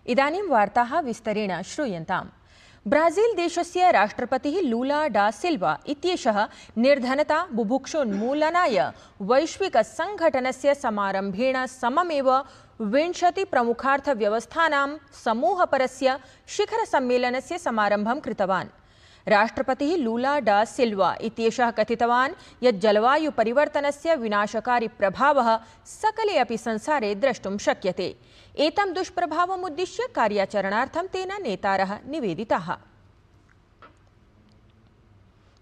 इदानीं वार्ताः विस्तरेण श्रूयन्ताम्। ब्राजील देशस्य राष्ट्रपतिः लूला डा सिल्वा इत्येषः निर्धनता बुभुक्षोन्मूलनाय वैश्विकसङ्घटनस्य समारम्भेण सममेव 20 प्रमुखार्थव्यवस्थानां समूहपरस्य शिखरसम्मेलनस्य समारम्भं कृतवान्। राष्ट्रपतिः लूला डा सिल्वा इत्येषः कथितवान् यत् जलवायुपरिवर्तनस्य विनाशकारी प्रभावः सकले अपि संसारे द्रष्टुं शक्यते। एतं दुष्प्रभावमुद्दिश्य कार्याचरणार्थं तेन नेतारः निवेदिताः।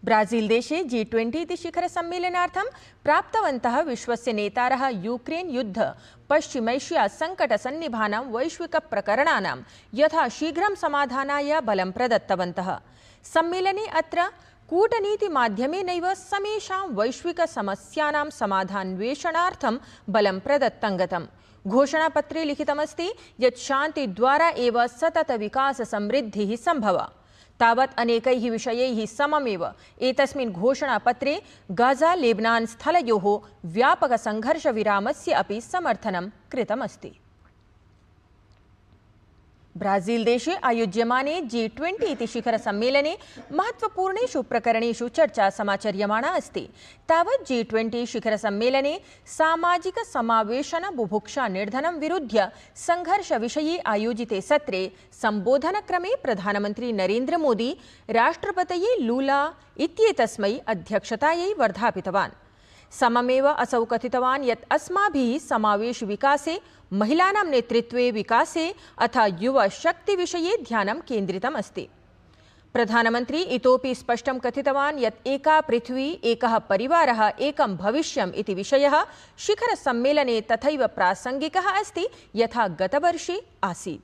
ब्राजील देशे G20 इति शिखरसम्मेलनार्थं प्राप्तवन्तः विश्वस्य नेतारः यूक्रेन युद्ध पश्चिमैशिया सङ्कटसन्निभानां वैश्विकप्रकरणानां यथा शीघ्रं समाधानाय बलं प्रदत्तवन्तः। सम्मेलने अत्र कूटनीतिमाध्यमेनैव समेषां वैश्विकसमस्यानां समाधानान्वेषणार्थं बलं प्रदत्तं गतम्। घोषणापत्रे लिखितमस्ति यत् शान्तिद्वारा एव सततविकाससमृद्धिः सम्भवा। तावत् अनेकैः विषयैः सममेव एतस्मिन् घोषणापत्रे गाजा लेबनान स्थलयोः व्यापकसङ्घर्षविरामस्य अपि समर्थनं कृतमस्ति। ब्राजील देशे आयोज्यमाने G20 इति शिखरसम्मेलने महत्त्वपूर्णेषु प्रकरणेषु चर्चा समाचर्यमाणा अस्ति। तावत् G20 शिखरसम्मेलने सामाजिकसमावेशन बुभुक्षा निर्धनं विरुध्य संघर्षविषये आयोजिते सत्रे सम्बोधनक्रमे प्रधानमन्त्री नरेन्द्र मोदी राष्ट्रपतये लूला इत्येतस्मै अध्यक्षतायै वर्धापितवान्। सममेव असौ कथितवान् यत् अस्माभिः समावेश विकासे, महिलानां नेतृत्वे विकासे अथ युवा शक्ति विषये ध्यानं केन्द्रितम् अस्ति। प्रधानमन्त्री इतोपि स्पष्टं कथितवान् यत् एका पृथ्वी, एकः परिवारः, एकं भविष्यम् इति विषयः शिखरसम्मेलने तथैव प्रासङ्गिकः अस्ति यथा गतवर्षे आसीत्।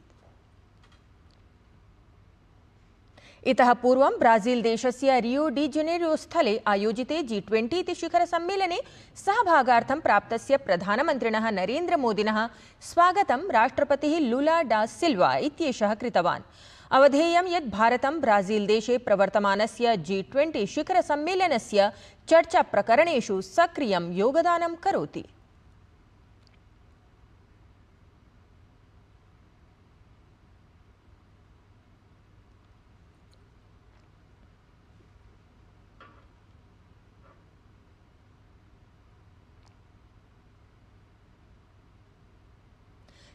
इतः पूर्वं ब्राजील देशस्य रियो डी जेनेरो स्थले आयोजिते G20 इति शिखरसम्मेलने सहभागार्थं प्राप्तस्य प्रधानमन्त्रिणः नरेन्द्र मोदिनः स्वागतं राष्ट्रपतिः लूला डा सिल्वा इत्येषः कृतवान्। अवधेयं यत् भारतं ब्राजील देशे प्रवर्तमानस्य G20 शिखरसम्मेलनस्य चर्चाप्रकरणेषु सक्रियं योगदानं करोति।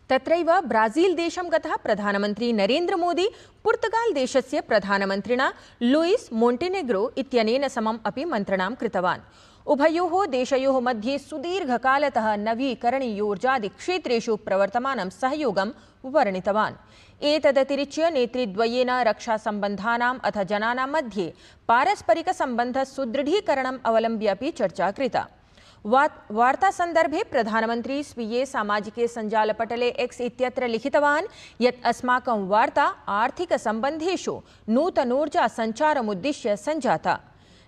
तत्रैव ब्राजील देशं गतः प्रधानमन्त्री नरेन्द्र मोदी पुर्तगाल देशस्य प्रधानमन्त्रिणा लुइस मोंटेनेग्रो इत्यनेन समम् अपि मन्त्रणां कृतवान्। उभयोः देशयोः मध्ये सुदीर्घकालतः नवीकरणीयोर्जादिक्षेत्रेषु प्रवर्तमानं सहयोगं वर्णितवान्। एतदतिरिच्य नेतृद्वयेन रक्षासम्बन्धानाम् अथ जनानां मध्ये पारस्परिकसम्बन्धसुदृढीकरणम् अवलम्ब्य अपि चर्चा कृता। वार्तासन्दर्भे प्रधानमन्त्री स्वीये सामाजिके सञ्जालपटले X इत्यत्र लिखितवान् यत् अस्माकं वार्ता आर्थिकसम्बन्धेषु नूतनोर्जा सञ्चारमुद्दिश्य सञ्जाता।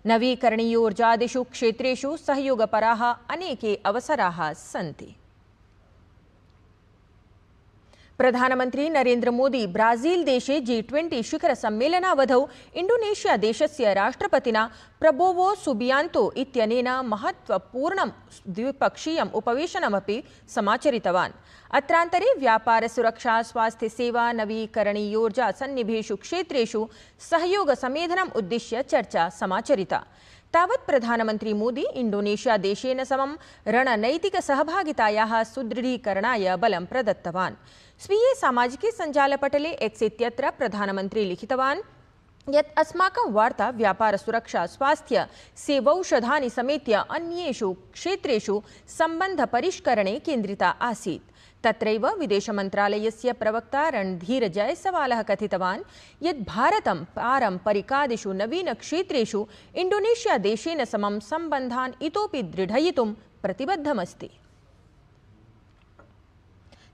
नवीकरणीयोर्जादिषु क्षेत्रेषु सहयोगपराः अनेके अवसराः सन्ति। प्रधानमन्त्री नरेन्द्र मोदी ब्राजील देशे G20 शिखरसम्मेलनावधौ इण्डोनेशिया देशस्य राष्ट्रपतिना प्रबोवो सुबियांतो इत्यनेन महत्त्वपूर्णं द्विपक्षीयम् उपवेशनमपि समाचरितवान्। अत्रान्तरे व्यापार, सुरक्षा, स्वास्थ्यसेवा, नवीकरणीयोर्जा सन्निभेषु क्षेत्रेषु सहयोगसमेधनम् उद्दिश्य चर्चा समाचरिता। तावत् प्रधानमन्त्री मोदी इण्डोनेशिया देशेन समं रणनैतिकसहभागितायाः सुदृढीकरणाय बलं प्रदत्तवान्। स्वीये सामाजिके सञ्जालपटले X इत्यत्र प्रधानमन्त्री लिखितवान् यत् अस्माकं वार्ता व्यापार, सुरक्षा, स्वास्थ्य, सेवौषधानि समेत्य अन्येषु क्षेत्रेषु सम्बन्धपरिष्करणे केन्द्रिता आसीत्। तत्रैव विदेशमन्त्रालयस्य प्रवक्ता रणधीर जयसवालः कथितवान् यत् भारतं पारम्परिकादिषु नवीनक्षेत्रेषु इण्डोनेशिया देशेन समं सम्बन्धान् इतोपि दृढयितुं प्रतिबद्धमस्ति।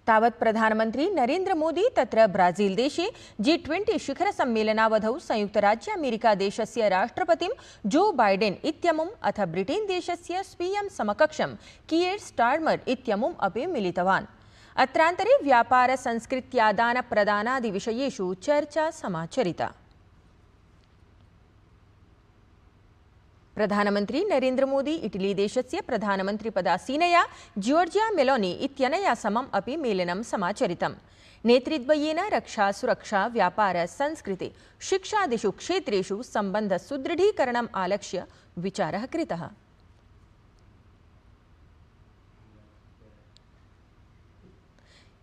तावत् प्रधानमन्त्री नरेन्द्र मोदी तत्र ब्राजील देशे G20 शिखरसम्मेलनावधौ संयुक्तराज्यामेरिका देशस्य राष्ट्रपतिं जो बाइडेन इत्यमुम् अथ ब्रिटेन देशस्य स्वीयं समकक्षं कीयर स्टार्मर इत्यमुम् अपि मिलितवान्। अत्रान्तरे व्यापार, संस्कृत्यादान प्रदानादि विषयेषु चर्चा समाचरिता। प्रधानमन्त्री नरेन्द्र मोदी इटली देशस्य प्रधानमन्त्रिपदासीनया जियोर्जिया मेलोनी इत्यनया समम् अपि मेलनं समाचरितम्। नेतृद्वयेन रक्षा सुरक्षा व्यापार संस्कृति शिक्षादिषु क्षेत्रेषु सम्बन्धसुदृढीकरणम् आलक्ष्य विचारः कृतः।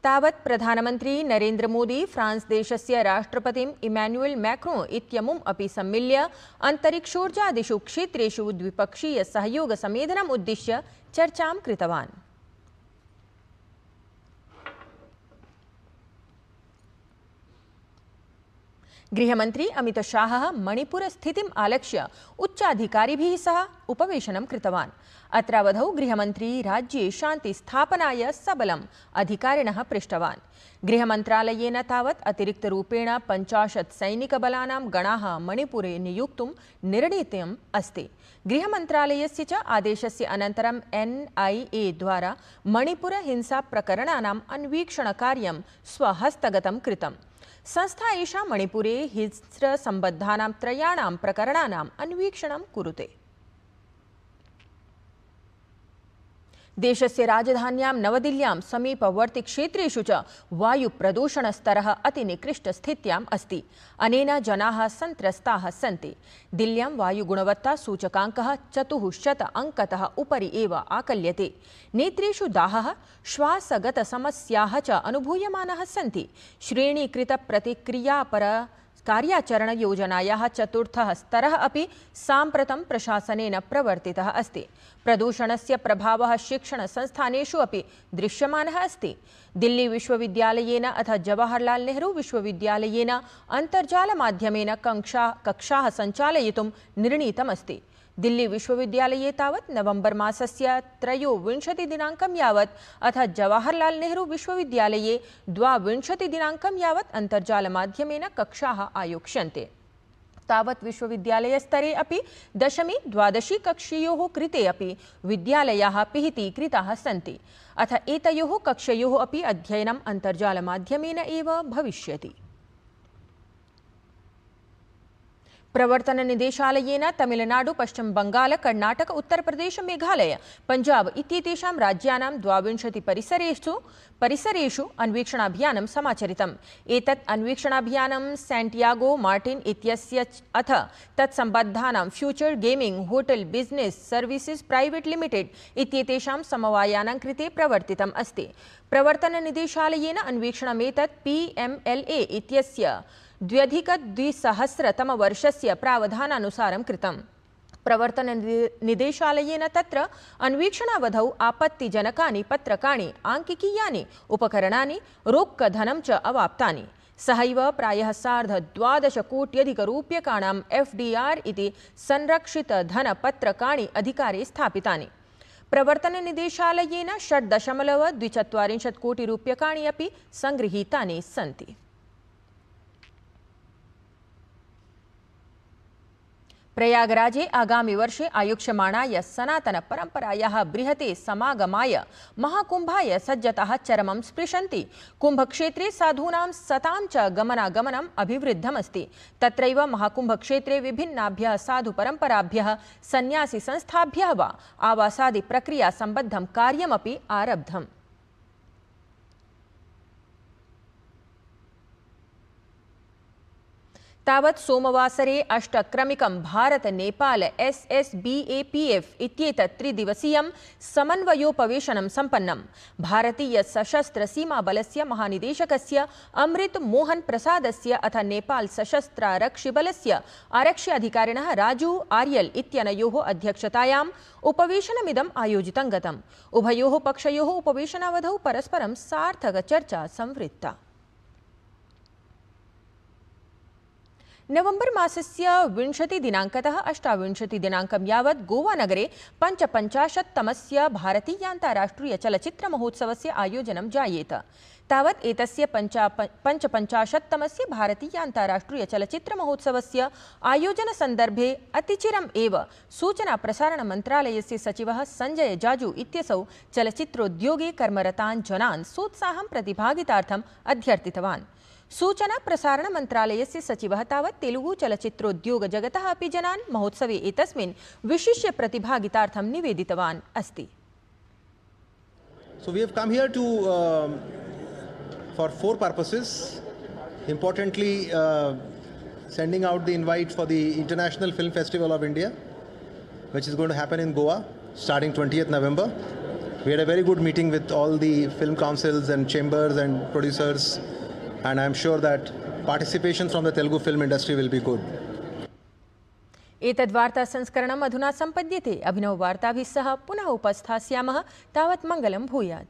तावत् प्रधानमन्त्री नरेन्द्र मोदी फ्रांस देशस्य राष्ट्रपतिम् इमानुएल मैक्रों इत्यमुम् अपि सम्मिल्य अन्तरिक्षोर्जादिषु क्षेत्रेषु द्विपक्षीय सहयोग समेधनम् उद्दिश्य चर्चां कृतवान्। गृहमन्त्री अमित शाहः मणिपुर स्थितिम् आलक्ष्य उच्चाधिकारिभिः सह उपवेशनं कृतवान्। अत्रावधौ गृहमन्त्री राज्ये शान्तिस्थापनाय सबलम् अधिकारिणः पृष्टवान्। गृहमन्त्रालयेन तावत् अतिरिक्तरूपेण 50 सैनिकबलानां गणाः मणिपुरे नियुक्तुं निर्णीतम् अस्ति। गृहमन्त्रालयस्य च आदेशस्य अनन्तरं NIA द्वारा मणिपुर हिंसा प्रकरणानाम् अन्वीक्षणकार्यं स्वहस्तगतं कृतम्। संस्था एषा मणिपुरे हिंस्रसम्बद्धानां त्रयाणां प्रकरणानाम् अन्वीक्षणं कुरुते। देशस्य राजधान्यां नवदिल्ल्यां समीपवर्ति क्षेत्रेषु च वायुप्रदूषणस्तरः अतिनिकृष्टस्थित्याम् अस्ति। अनेन जनाः सन्त्रस्ताः सन्ति। दिल्ल्यां वायुगुणवत्तासूचकाङ्कः 400 अङ्कतः उपरि एव आकल्यते। नेत्रेषु दाहः श्वासगतसमस्याः च अनुभूयमानाः सन्ति। श्रेणीकृतप्रतिक्रियापर कार्याचरणयोजनायाः चतुर्थः स्तरः अपि साम्प्रतं प्रशासनेन प्रवर्तितः अस्ति। प्रदूषणस्य प्रभावः शिक्षणसंस्थानेषु अपि दृश्यमानः अस्ति। दिल्ली विश्वविद्यालयेन अथ जवाहरलाल नेहरू विश्वविद्यालयेन अन्तर्जालमाध्यमेन कक्षाः सञ्चालयितुं निर्णीतमस्ति। दिल्ली विश्वविद्यालये तावत् नवंबर मासस्य 23 दिनाङ्कं यावत् अथ जवाहरलाल नेहरू विश्वविद्यालये 22 दिनाङ्कं यावत् अन्तर्जालमाध्यमेन कक्षाः आयोक्ष्यन्ते। तावत् विश्वविद्यालयस्तरे अपि 10वी 12वी कक्षयोः कृते अपि विद्यालयाः पिहितीकृताः सन्ति। अथ एतयोः कक्षयोः अपि अध्ययनम् अन्तर्जालमाध्यमेन एव भविष्यति। प्रवर्तन निदेशालयेन तमिलनाडु पश्चिम बंगाल कर्नाटक उत्तर प्रदेश मेघालय पंजाब इत्येतेषां राज्यानां 22 परिसरेषु अन्वीक्षणाभियानं समाचरितम्। एतत् अन्वीक्षणाभियानं सैंटियागो मार्टिन इत्यस्य अथ तत्सम्बद्धानां future gaming hotel business services private limited इत्येतेषां समवायानां कृते प्रवर्तितम् अस्ति। प्रवर्तन निदेशालयेन अन्वीक्षणमेतत् PMLA इत्यस्य 2020 वर्षस्य प्रावधानानुसारं कृतम्। प्रवर्तन निदेशालयेन तत्र अन्वीक्षणावधौ आपत्तिजनकानि पत्रकाणि आंकिकीयानि उपकरणानि रोक्कधनं च अवाप्तानि। सहैव प्रायः 12.5 कोट्यधिकरूप्यकाणां FDR इति संरक्षितधनपत्रकाणि अधिकारे स्थापितानि। प्रवर्तन निदेशालयेन 6.24 कोटिरूप्यकाणि अपि संगृहीतानि सन्ति। प्रयागराजे आगामी वर्षे आयोक्ष्यमाणाय सनातन परंपरायाः बृहते समागमाय महाकुंभाय सज्जताः चरमं स्पृशन्ति। कुंभक्षेत्रे साधूनां सतां च गमनागमनम् अभिवृद्धमस्ति। तत्रैव महाकुंभक्षेत्रे विभिन्नाभ्यः साधुपरम्पराभ्यः सन्यासी संस्थाभ्यः वा आवासादि प्रक्रिया सम्बद्धं कार्यमपि आरब्धम्। तावत् सोमवासरे अष्टक्रमिकं भारत नेपाल SSBAPF इत्येतत् त्रिदिवसीयं समन्वयोपवेशनं सम्पन्नम्। भारतीय सशस्त्र सीमा बलस्य महानिदेशकस्य अमृत मोहन प्रसादस्य अथ नेपाल सशस्त्रारक्षिबलस्य आरक्ष्याधिकारिणः राजू आर्यल इत्यनयोः अध्यक्षतायाम् उपवेशनमिदम् आयोजितं गतम्। उभयोः पक्षयोः उपवेशनावधौ परस्परं सार्थकचर्चा संवृत्ता। नवंबर मासस्य 20 दिनाङ्कतः 28 दिनाङ्कं यावत् गोवानगरे 55तमस्य भारतीयान्ताराष्ट्रिय चलच्चित्रमहोत्सवस्य आयोजनं जायेत। तावत् एतस्य 55तमस्य भारतीयान्ताराष्ट्रिय चलच्चित्रमहोत्सवस्य आयोजनसन्दर्भे अतिचिरम् एव सूचना प्रसारण मन्त्रालयस्य सचिवः संजय जाजू इत्यसौ चलच्चित्रोद्योगे कर्मरतान् जनान् सोत्साहं प्रतिभागितार्थम् अध्यर्थितवान्। सूचना प्रसारण मन्त्रालयस्य सचिवः तावत् तेलुगु चलच्चित्रोद्योग जगतः अपि जनान् महोत्सवे एतस्मिन् विशिष्य प्रतिभागितार्थं निवेदितवान् अस्ति। So we have come here to for 4 purposes. Importantly, sending out the invite for the International Film Festival of India, which is going to happen in Goa starting 20th November. We had a very good meeting with all the film councils and chambers and producers, and I'm sure that participation from the Telugu film industry will be good. एतद्वार्ता संस्करणम् अधुना सम्पद्यते। अभिनववार्ताभिः सह पुनः उपस्थास्यामः। तावत् मङ्गलं भूयात्।